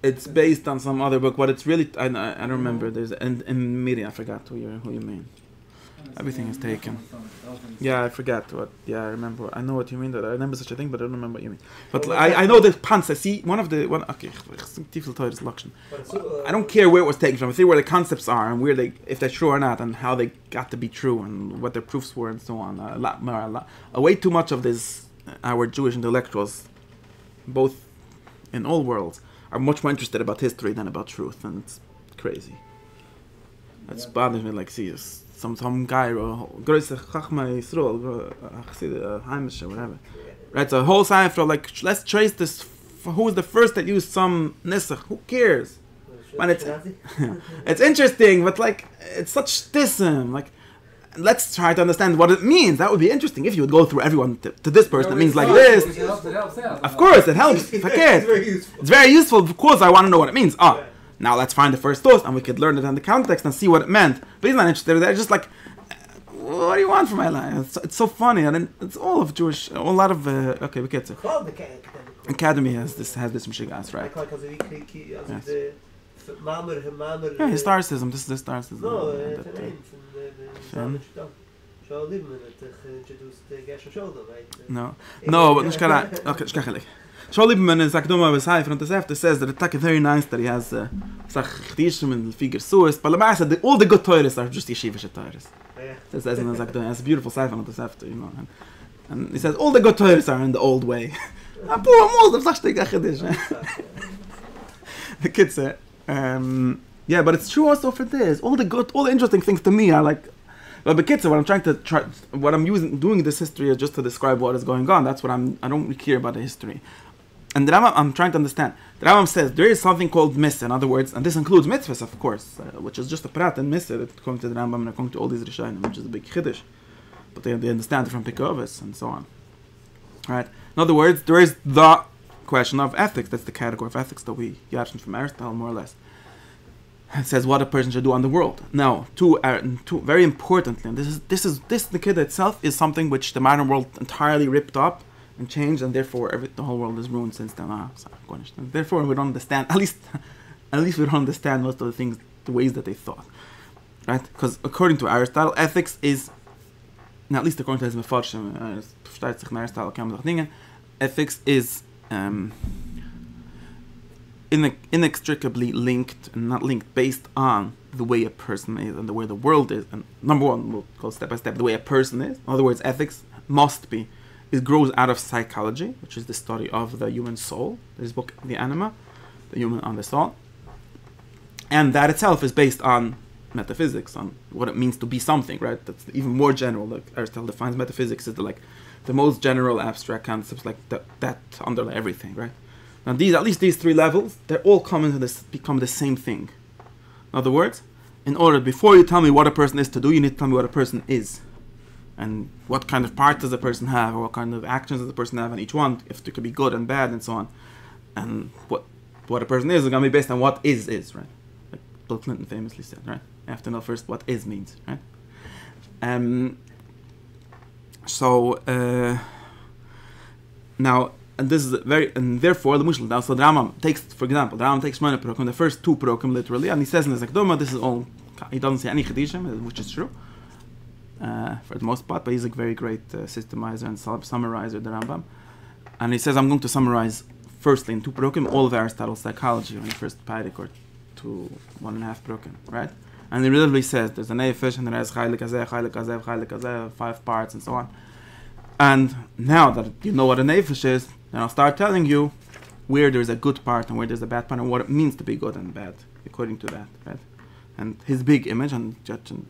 It's based on some other book. What it's really, I don't remember. There's in media. I forgot who you mean. Everything is taken. Yeah, I forgot what. Yeah, I remember. I know what you mean. That I remember such a thing, but I don't remember what you mean. But I know the pants. I see one. Okay, I don't care where it was taken from. I see where the concepts are and where if they're true or not, and how they got to be true and what their proofs were and so on. A lot more. Way too much of this. Our Jewish intellectuals, both in all worlds, are much more interested about history than about truth, and it's crazy. That's bothers me. Like, see, some guy, Große Chachma Yisrael, Heimish, whatever. Right, so a whole cipher, like, let's trace this, who was the first that used some nisach, who cares? When it's interesting, but like, it's such stism, like, let's try to understand what it means. That would be interesting if you would go through everyone to this person, it means like this. It helps out. Of course, it helps. It's very useful. It's very useful, of course, I want to know what it means. Now let's find the first source, and we could learn it in the context and see what it meant. But he's not interested, they're just like, what do you want from my life? It's so funny, and then it's all of Jewish, a lot of, okay, we get to. Academy has this Mishigas, right? Yeah, historicism, this is historicism. No, no, but nicht gerade, okay, ich kann Shaul Lieberman is Akdoma with Haifa and Tosefta says that it's very nice that he has Sach Chdishim and Figure Suis, but all the good Torahs are just yeshivish Torahs. It says in Akdoma, it's a beautiful Saifa and Tosefta, you know, and he says all the good Torahs are in the old way. The kids say, yeah, but it's true also for this. All the interesting things to me are like, but the kids, what I'm doing this history is just to describe what is going on. That's what I don't really care about the history. And the Rambam, I'm trying to understand. The Rambam says there is something called Missa, in other words, and this includes mitzvahs, of course, which is just a prat and Missa, according to the Rambam and according to all these Rishonim, which is a big chiddush. But they understand it from Pikovis and so on. Right? In other words, there is the question of ethics. That's the category of ethics that we yashin from Aristotle, more or less. It says what a person should do on the world. Now, two very importantly, and this the Kiddush itself is something which the modern world entirely ripped up and changed, and therefore the whole world is ruined since then. Therefore, we don't understand. At least we don't understand most of the things, the ways that they thought, right? Because according to Aristotle, ethics is, at least according to his Mefarshim, ethics is inextricably linked, and not linked, based on the way a person is and the way the world is. And number one, we'll go step by step, the way a person is. In other words, ethics it grows out of psychology, which is the study of the human soul. This book, The Anima, the human on the soul. And that itself is based on metaphysics, on what it means to be something, right? That's even more general. Like Aristotle defines metaphysics as the most general abstract concepts, like that underlie everything, right? Now at least these three levels, they're all become the same thing. In other words, before you tell me what a person is to do, you need to tell me what a person is. And what kind of part does a person have, or what kind of actions does the person have in each one, if it could be good and bad and so on. And what a person is going to be based on what is, right? Like Bill Clinton famously said, right? You have to know first what is means, right? Now, and this is and therefore the Mushal. Now, so the Rambam takes, for example, Shmona Prokim, the first two Prokim literally, and he says in the Zakdoma, this is all, he doesn't say any Chedishim, which is true, for the most part, but he's a very great systemizer and summarizer, the Rambam. And he says, I'm going to summarize firstly in two Prokim all of Aristotle's psychology, in the first Pairik, or 1.5 Prokim, right? And he literally says, there's a Nefesh, and there is Chaylik Azeh, 5 parts, and so on. And now that you know what a Nefesh is, then I'll start telling you where there's a good part and where there's a bad part, and what it means to be good and bad, according to that, right? And his big image, and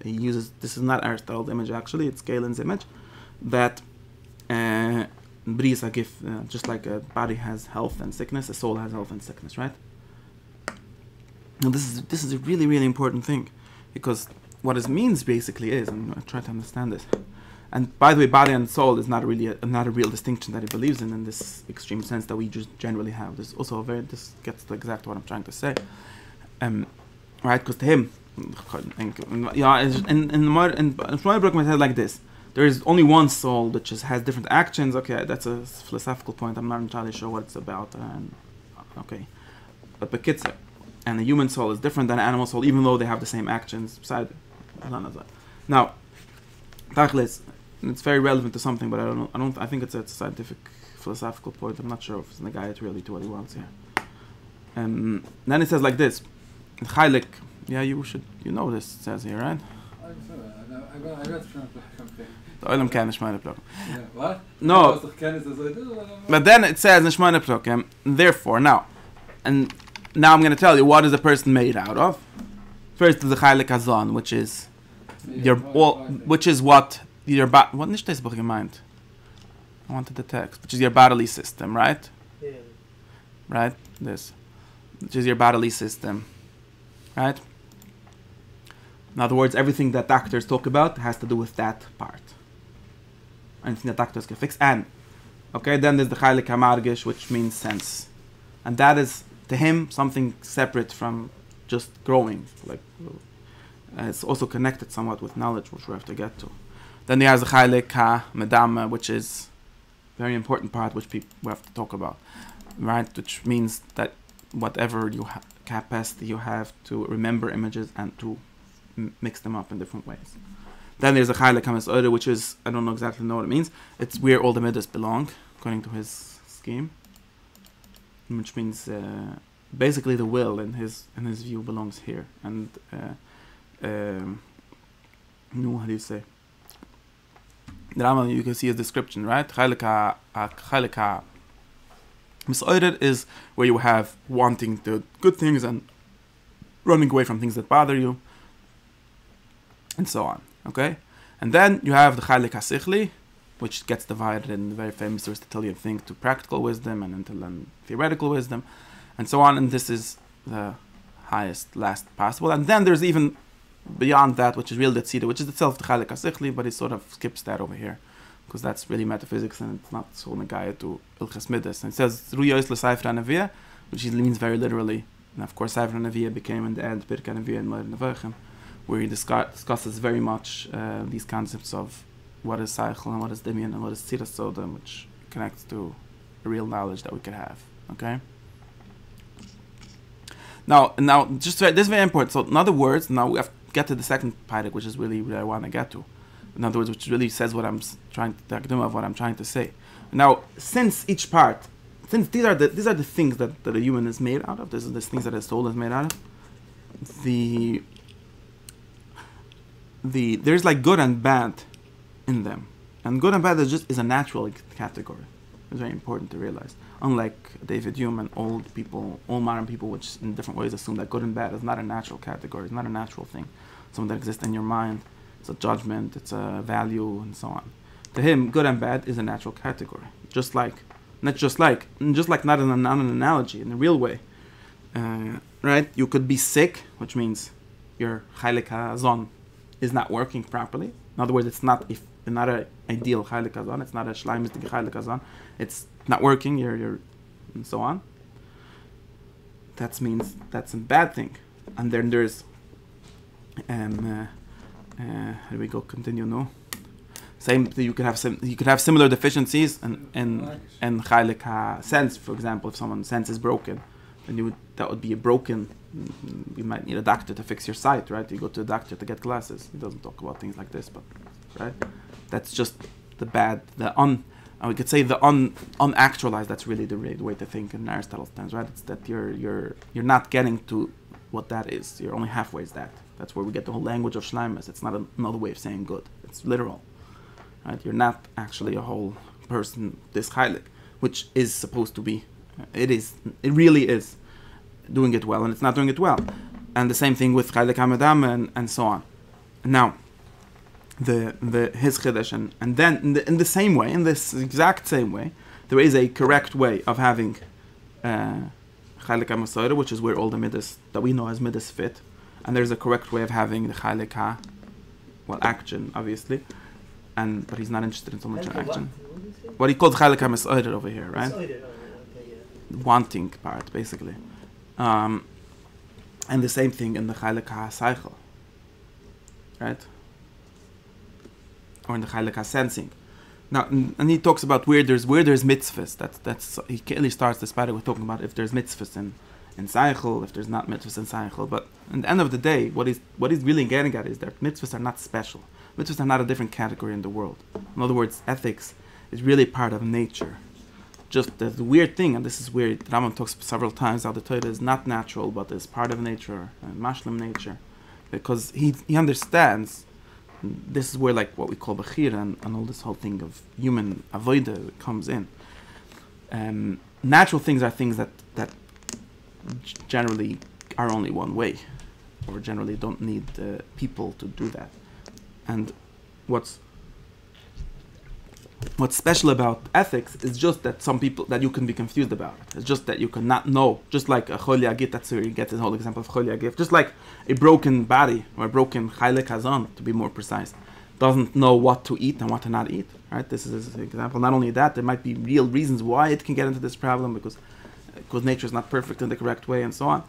he uses, this is not Aristotle's image actually, it's Galen's image, that Brisa give, just like a body has health and sickness, a soul has health and sickness, right? Now this is a really, really important thing, because what it means basically is, and I try to understand this, and by the way, body and soul is not really not a real distinction that he believes in this extreme sense that we just generally have. This also this gets to exactly what I'm trying to say, right? Because to him, yeah, in Shmona Prokim, it says like this: there is only one soul which has different actions. Okay, that's a philosophical point. I'm not entirely sure what it's about. Okay, but Bekitzer, and the human soul is different than an animal soul, even though they have the same actions. Now, Tachlis, it's very relevant to something, but I think it's a scientific, philosophical point. I'm not sure if it's negayat really to what he wants here. Then it says like this: Chaylik. Yeah, you know this. It says here, right? I got The Olam Ken Shmona Prokim. What? No. But then it says in Shmona Prokim, therefore, now I'm going to tell you what is a person made out of. First is the Chaylik Hazon, which is what your body. What nicht das Buch gemeint? I wanted the text, which is your bodily system, right? Yeah. Right? This, which is your bodily system, right? In other words, everything that doctors talk about has to do with that part. Anything that doctors can fix. And, okay, then there's the Chaylik HaMargish, which means sense. And that is, to him, something separate from just growing. Like, it's also connected somewhat with knowledge, which we have to get to. Then there's the Chaylik HaMedama, which is a very important part, which we have to talk about. Right? Which means that whatever capacity you have to remember images and to mix them up in different ways. Then there's the Chaylik HaMes'odah, which is, I don't exactly know what it means. It's where all the midas belong, according to his scheme. Which means basically the will in his view belongs here. And no, how do you say? The Rambam, you can see his description, right? Chaylik HaMes'odah is where you have wanting the good things and running away from things that bother you, and so on. Okay? And then you have the Chaylik HaSichli, which gets divided in the very famous Aristotelian thing to practical wisdom and into theoretical wisdom, and so on. And this is the highest, last possible. And then there's even beyond that, which is real Detzida, which is itself the Chaylik HaSichli, but he sort of skips that over here, because that's really metaphysics and it's not so negaya to Ilchas Midas. And it says Ruyos l'Sefer HaNeviah, which means very literally. And of course, Sefer HaNeviah became in the end Pirkei HaNeviah and Moed Nevuchim, where he discusses very much these concepts of what is Seichel and what is Dimion and what is Tziras Sodom, which connects to the real knowledge that we could have. Okay? Now, this is very important. So, in other words, now we have to get to the second Peirik, which is really what I want to get to. In other words, which really says what I'm trying to, the Akduma of what I'm trying to say. Now, since each part, since these are the things that a human is made out of, these are the things that a soul is made out of, there's like good and bad in them, and good and bad is a natural category. It's very important to realize. Unlike David Hume and old people, all modern people, which in different ways assume that good and bad is not a natural category, it's not a natural thing, something that exists in your mind. It's a judgment, it's a value, and so on. To him, good and bad is a natural category. Not an analogy, in a real way. Right? You could be sick, which means your Chaylik HaZon is not working properly. In other words, it's not an ideal Chaylik HaZon. It's not a Shleimistic Chaylik HaZon. It's not working. You're and so on. That means that's a bad thing. And then there's how do we go? Continue, no. Same. You could have similar deficiencies in Chaylik HaSense, for example. If someone's sense is broken, then that would be a broken. You might need a doctor to fix your sight, right? You go to a doctor to get glasses. He doesn't talk about things like this, but right. That's just the bad, we could say the unactualized. That's really the way to think in Aristotle's terms, right? It's that you're not getting to what that is. You're only halfway is that. That's where we get the whole language of Shleimus. It's not another way of saying good. It's literal, right? You're not actually a whole person. This Chaylik, which is supposed to be, it really is doing it well, and it's not doing it well. And the same thing with Chaylik HaMedama and so on. Now, his Chiddush, and then in the same way, in this exact same way, there is a correct way of having Chaylik HaMes'odah, which is where all the midas that we know as midas fit, and there's a correct way of having the Chaylik action, obviously, but he's not interested in so much in action. What he calls Chaylik HaMes'odah over here, right? Wanting part, basically. And the same thing in the Chaylik HaSeichel, right? Or in the Chaylik HaSensing. Now, and he talks about where there's mitzvahs. That's he clearly starts this part with talking about if there's mitzvahs in Seichel, if there's not mitzvahs in Seichel. But at the end of the day, what he's really getting at is that mitzvahs are not special. Mitzvahs are not a different category in the world. In other words, ethics is really part of nature. Just the weird thing, and this is where Rambam talks several times how the Torah is not natural, but is part of nature, and mashlim nature, because he understands. This is where like what we call bechira and all this whole thing of human avodah comes in. Natural things are things that generally are only one way, or generally don't need people to do that. And what's what's special about ethics is just that some people, that you can be confused about it. It's just that you cannot know. Just like a chol yagif, that's where you get the whole example of chol yagif. Just like a broken body, or a broken chaylik hazon, to be more precise, doesn't know what to eat and what to not eat. Right? This is an example. Not only that, there might be real reasons why it can get into this problem, because nature is not perfect in the correct way and so on.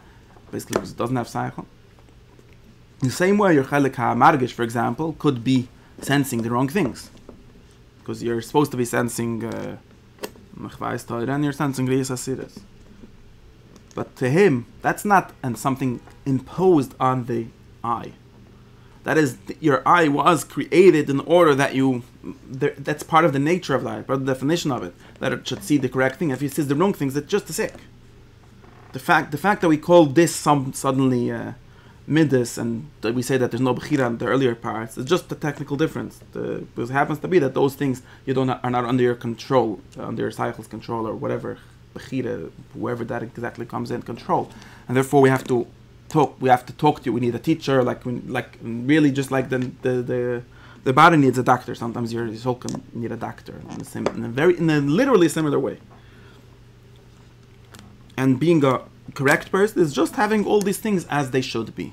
Basically, because it doesn't have cycle. The same way, your chaylik ha'margish, for example, could be sensing the wrong things. Because you're supposed to be sensing mechvais Torah and you're sensing Riyas Asiris. But to him, that's not something imposed on the eye. That is, your eye was created in order that that's part of the nature of the eye, part of the definition of it, that it should see the correct thing. If it sees the wrong things, it's just a sick. The fact that we call this suddenly midas, and that we say that there's no bechira in the earlier parts, it's just a technical difference. Because it happens to be that those things are not under your control, under your cycle's control, or whatever bechira, whoever that exactly comes in control, and therefore we have to talk to you. We need a teacher, really just like the body needs a doctor. Sometimes your soul can need a doctor in a literally similar way. And being a correct person is just having all these things as they should be,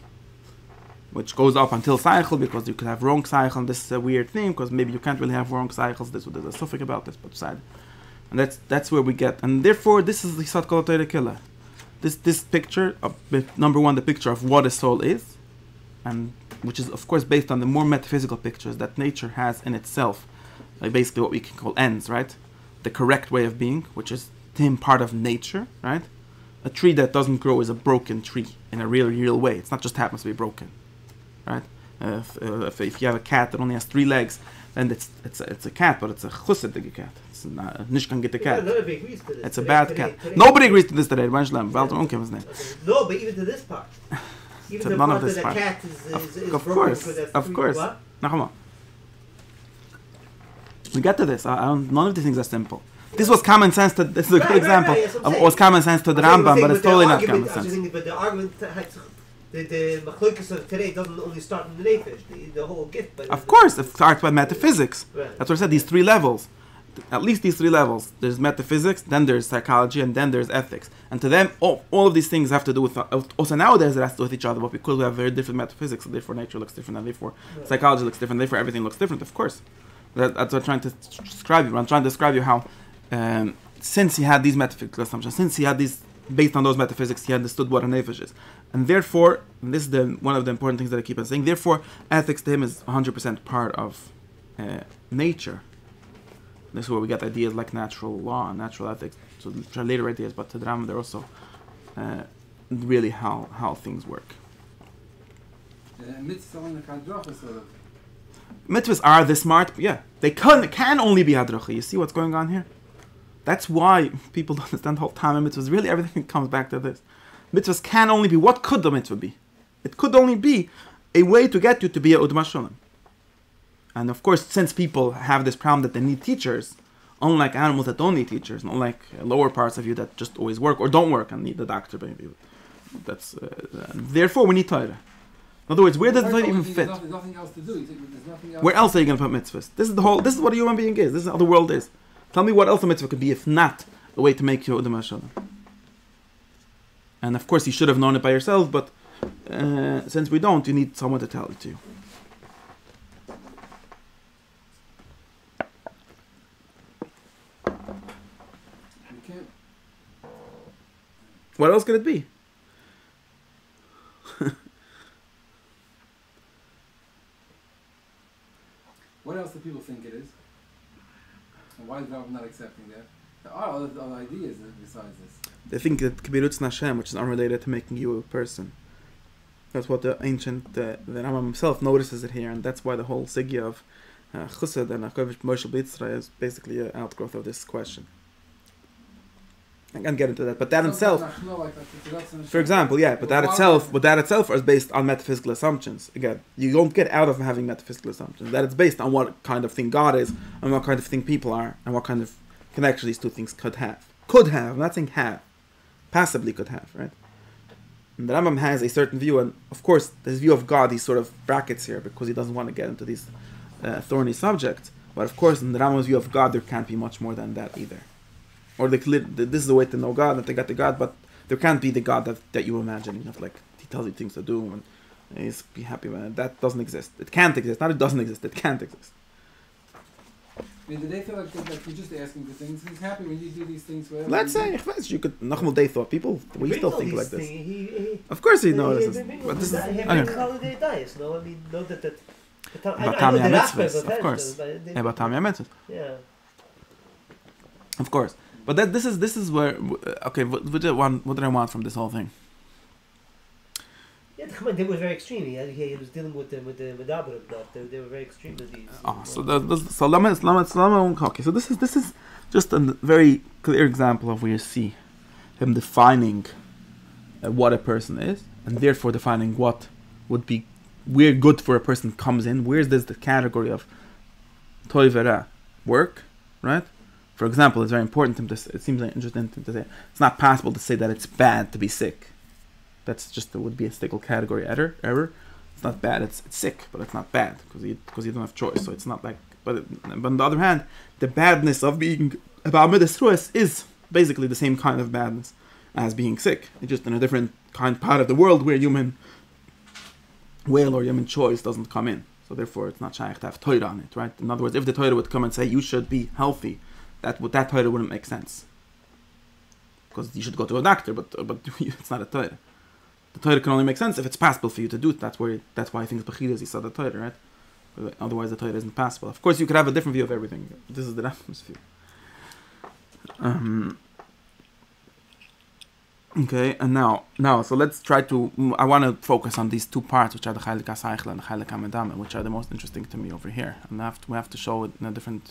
which goes up until cycle, because you could have wrong cycle, and this is a weird thing, because maybe you can't really have wrong cycles. There's a suffix about this, but beside, and that's where we get, and therefore this is the Yisod Kol HaTorah Killer. This picture of, number one, the picture of what a soul is, and which is of course based on the more metaphysical pictures that nature has in itself, like basically what we can call ends, right? The correct way of being, which is part of nature, right? A tree that doesn't grow is a broken tree in a real way. It's not just happens to be broken, right? If you have a cat that only has 3 legs, then it's a cat, but it's a chussedige cat. It's not a nishkan get a cat. It's a bad cat. Nobody agrees to this today. No, but even to this part. Even the none part of this that part. the cat is Of broken, course, because that's of three- course. what? Nachama. We get to this. None of these things are simple. This was common sense. This is a good example of what was common sense to the Rambam, but it's totally not common sense. But the argument, the machlokes of today doesn't only start in the nefesh, the whole gift. Of course, it starts by metaphysics. Right. That's what I said. These 3 levels, at least these 3 levels. There's metaphysics, then there's psychology, and then there's ethics. And to them, all of these things have to do with. Also nowadays, it has to do with each other. But because we have very different metaphysics, so therefore nature looks different, and therefore psychology looks different, therefore everything looks different. Of course, that's what I'm trying to describe you. I'm trying to describe you how. Since he had these metaphysical assumptions, since he had these, based on those metaphysics, he understood what a nefesh is. And therefore, and this is one of the important things that I keep on saying, therefore, ethics to him is 100% part of nature. This is where we get ideas like natural law and natural ethics, so later ideas, but to the Rambam, they're also really how things work. Mitzvahs are this smart, yeah. They can only be hadracha. You see what's going on here? That's why people don't understand the whole time in mitzvahs. Really, everything comes back to this. Mitzvahs can only be, what could the mitzvah be? It could only be a way to get you to be a Udma Sholem. And of course, since people have this problem that they need teachers, unlike animals that don't need teachers, unlike lower parts of you that just always work or don't work and need a doctor, maybe. That's therefore we need Torah. In other words, where does the Torah even fit? There's nothing else to do. There's nothing else. Where else are you going to put mitzvahs? This is what a human being is. This is how the world is. Tell me what else a mitzvah could be if not a way to make you Udma Sholem. And of course, you should have known it by yourself, but since we don't, you need someone to tell it to you. You can't. What else could it be? What else do people think it is? And why is God not accepting that? There are other ideas besides this. They think that Kibirutz Nashem, which is unrelated to making you a person. That's what the ancient, the Rambam himself notices it here, and that's why the whole sigya of Chesed and Akovish Moshe B'Yitzra is basically an outgrowth of this question. I can't get into that, but that itself, for example, yeah, but that itself is based on metaphysical assumptions. Again, you don't get out of having metaphysical assumptions. That it's based on what kind of thing God is, and what kind of thing people are, and what kind of connection these two things could have. Could have, I'm not saying have. Passively could have, right? And the Rambam has a certain view, and of course, this view of God, he sort of brackets here, because he doesn't want to get into these thorny subjects. But of course, in the Rambam's view of God, there can't be much more than that either. Or this is the way to know God, that they got the God, but there can't be the God that you imagine. You know, like he tells you things to do and he's be happy with it. That doesn't exist. It can't exist. Not it doesn't exist. It can't exist. I mean, do they feel like you're just asking for things? He's happy when you do these things. Let's say, you could. Nachmal they thought people. We still think like this. He, of course, he notices. But this is. Holiday diets, no? I mean, know that. But Tami Mitzvahs, of course. Yeah, but Tami Mitzvahs. Yeah. Of course. But this is where. Okay, what did I want from this whole thing? Yeah, come on, they were very extreme. He was dealing with the Medaber blood. They were very extreme with these. Okay, so this is just a very clear example of where you see him defining what a person is, and therefore defining what would be where good for a person comes in. Where is this the category of toivera work, right? For example, it's very important to him to. It seems like interesting to say it's not possible to say that it's bad to be sick. That's just would be a stickle category error. It's not bad. It's sick, but it's not bad because you don't have choice. So it's not like. But on the other hand, the badness of being about midas ruas is basically the same kind of badness as being sick. It's just in a different part of the world where human will or human choice doesn't come in. So therefore, it's not shaykh to have Torah on it, right? In other words, if the Torah would come and say you should be healthy, that Torah wouldn't make sense because you should go to a doctor, but it's not a Torah. The Torah can only make sense if it's possible for you to do it. That's why I think Bechidus he saw the Torah, right? Otherwise, the Torah isn't possible. Of course, you could have a different view of everything. This is the Rambam's view. Okay, and now, so let's try to. I want to focus on these two parts, which are the Chaylik HaSaychel and the Chaylik HaMedame, which are the most interesting to me over here. And we have to show it in a different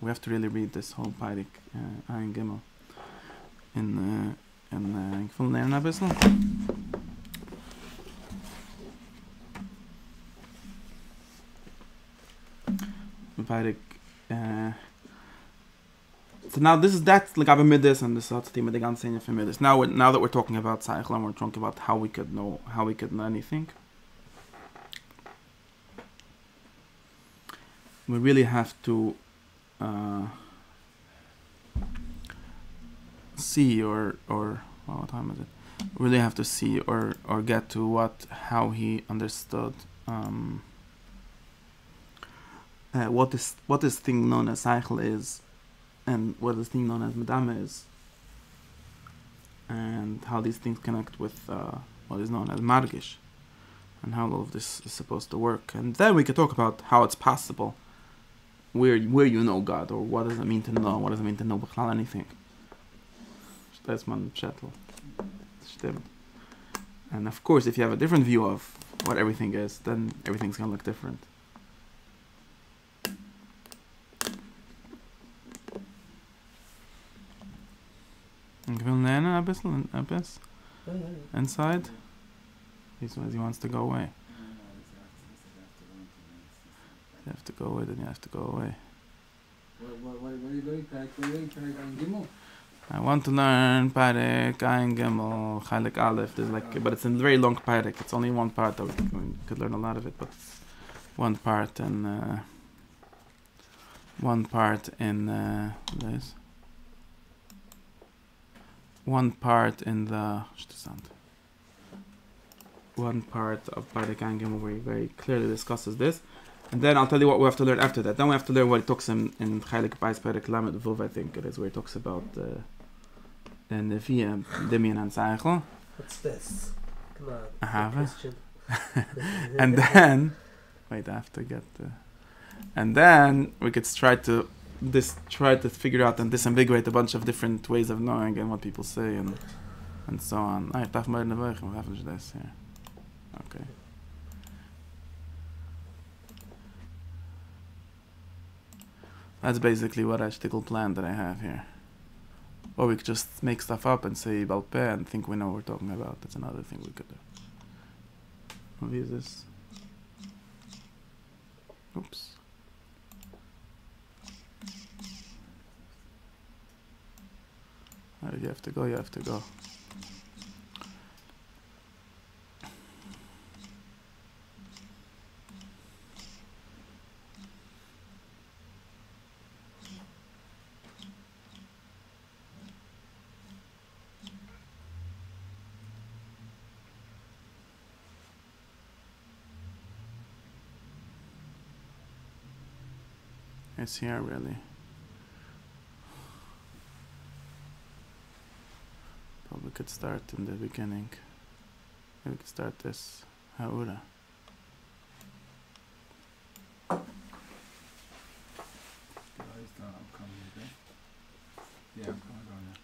we have to really read this whole Peirik Ayin Gimel in full name a bisschen. Peirik. So now that's like Abba Midas and this whole theme of the ganze Inyan for Midas. Now that we're talking about Seichel and we're talking about how we could know anything, we really have to see or what time is it? We really have to see or get to how he understood what this thing known as Seichel is, and what this thing known as Medame is, and how these things connect with what is known as Margish, and how all of this is supposed to work. And then we could talk about how it's possible, where you know God, or what does it mean to know, what does it mean to know B'chlal anything. That's man Shetl. And of course, if you have a different view of what everything is, then everything's going to look different. Ik wil Nana a bit inside. He wants to go away. You have to go away, then you have to go away. I want to learn Peirik Ayin Gimel Chaylik Aleph. There's but it's a very long Peirik. It's only one part. We could learn a lot of it, but it's one part and this. One part in the one part of Peirik Ayin Gimel where he very clearly discusses this, and then I'll tell you what we have to learn after that. Then we have to learn what he talks in Chaylik Bais Peirik Lamed Vuv, I think it is, where he talks about the Nevi'ah, Dimion and Seichel. What's this? Come on. I have it. And then wait, I have to get the. And then we could try to figure out and disambiguate a bunch of different ways of knowing and what people say and so on. I darf mal eine Woche, we have this here. Okay. That's basically what I still plan that I have here. Or we could just make stuff up and say Balpeh and think we know what we're talking about. That's another thing we could do. What is this? Oops. You have to go. It's here really. But we could start in the beginning. We could start this Ha'ura. Yeah, I'm coming now.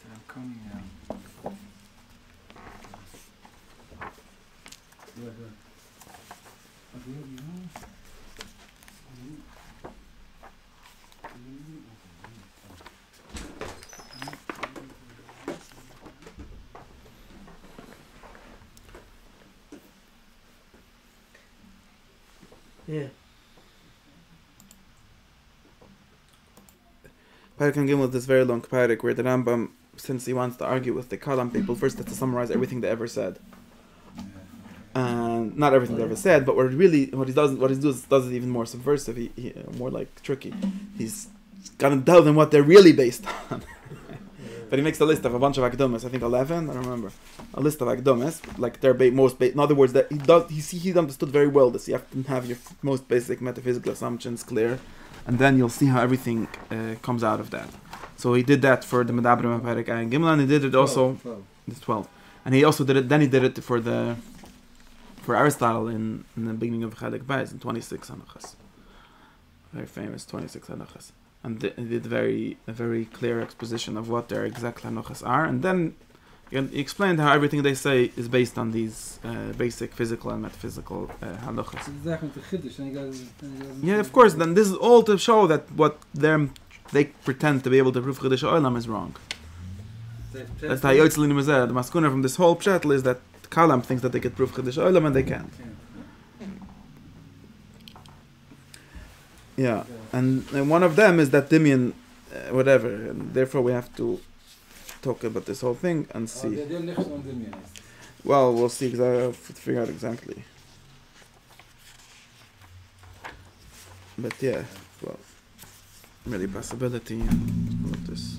So I'm coming now. Good. Yeah. Parak and Gimel, this very long parak where the Rambam, since he wants to argue with the Kalam people, first has to summarize everything they ever said. And not everything they ever said, but what he does it even more subversive, he more like tricky. He's gonna tell them what they're really based on. But he makes a list of a bunch of akdomas, I think 11, I don't remember. A list of akdomas, like they're in other words, that he understood very well this. You have to have your most basic metaphysical assumptions clear, and then you'll see how everything comes out of that. So he did that for the Medabrim Parak and Gimel, and he did it also. 12. And he also did it. Then he did it for Aristotle in the beginning of Chelek Beis in 26 Hanachas. Very famous 26 Hanachas. And he did a very clear exposition of what their exact Hanachas are. And then he explained how everything they say is based on these basic physical and metaphysical Hanachas. Yeah, of course. Then this is all to show that what they pretend to be able to prove Chiddush Olam is wrong. That's the Hayotzlin Mazeh. The Maskuna from this whole pshat is that Kalam thinks that they could prove Chiddush Olam and they can't. Yeah, and one of them is that Dimion, whatever, and therefore we have to talk about this whole thing and see. Well, we'll see, because I have to figure out exactly. But yeah, well, really possibility of this.